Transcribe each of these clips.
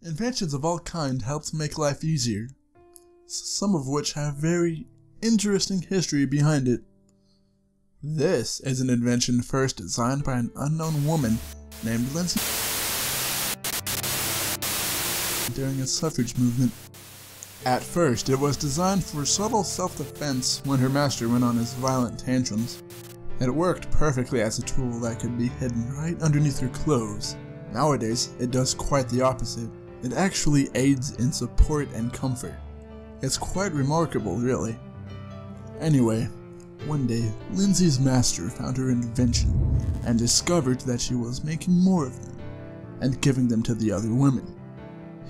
Inventions of all kinds helped make life easier, some of which have very interesting history behind it. This is an invention first designed by an unknown woman named Lindsey during a suffrage movement. At first, it was designed for subtle self-defense when her master went on his violent tantrums. It worked perfectly as a tool that could be hidden right underneath her clothes. Nowadays, it does quite the opposite. It actually aids in support and comfort. It's quite remarkable, really. Anyway, one day, Lindsey's master found her invention and discovered that she was making more of them and giving them to the other women.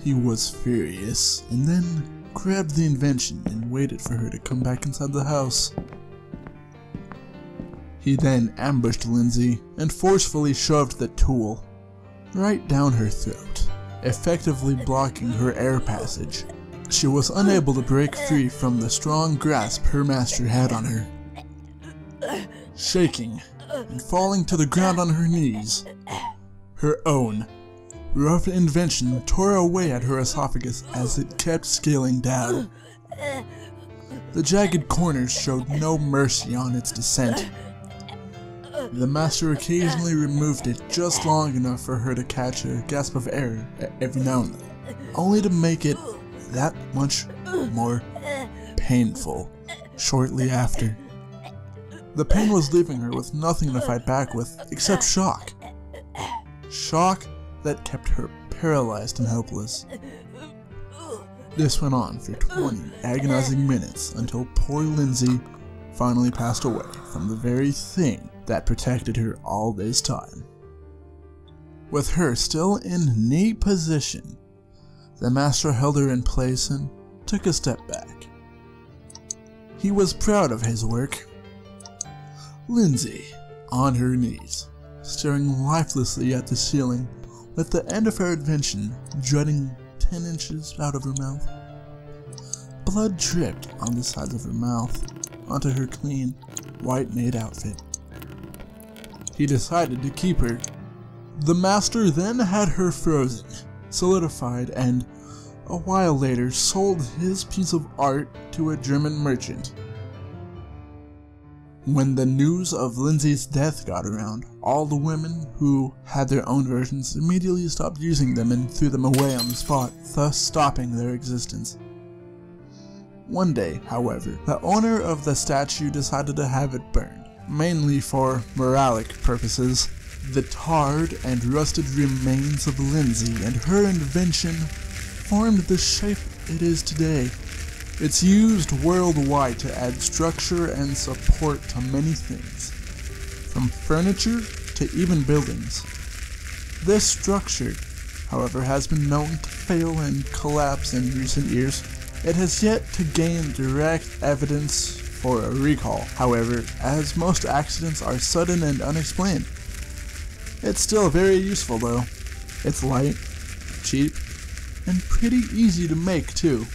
He was furious and then grabbed the invention and waited for her to come back inside the house. He then ambushed Lindsey and forcefully shoved the tool right down her throat, effectively blocking her air passage. She was unable to break free from the strong grasp her master had on her. Shaking and falling to the ground on her knees, her own rough invention tore away at her esophagus as it kept scaling down. The jagged corners showed no mercy on its descent. The master occasionally removed it just long enough for her to catch a gasp of air every now and then, only to make it that much more painful shortly after. The pain was leaving her with nothing to fight back with except shock. Shock that kept her paralyzed and helpless. This went on for 20 agonizing minutes until poor Lindsey finally passed away from the very thing that protected her all this time. With her still in knee position, the master held her in place and took a step back. He was proud of his work. Lindsey, on her knees, staring lifelessly at the ceiling, with the end of her invention jutting 10 inches out of her mouth. Blood dripped on the sides of her mouth onto her clean, white-made outfit. He decided to keep her. The master then had her frozen, solidified, and a while later sold his piece of art to a German merchant. When the news of Lindsey's death got around, all the women who had their own versions immediately stopped using them and threw them away on the spot, thus stopping their existence. One day, however, the owner of the statue decided to have it burned, mainly for moralic purposes. The tarred and rusted remains of Lindsey and her invention formed the shape it is today. It's used worldwide to add structure and support to many things, from furniture to even buildings. This structure, however, has been known to fail and collapse in recent years. It has yet to gain direct evidence for a recall, however, as most accidents are sudden and unexplained. It's still very useful though. It's light, cheap, and pretty easy to make too.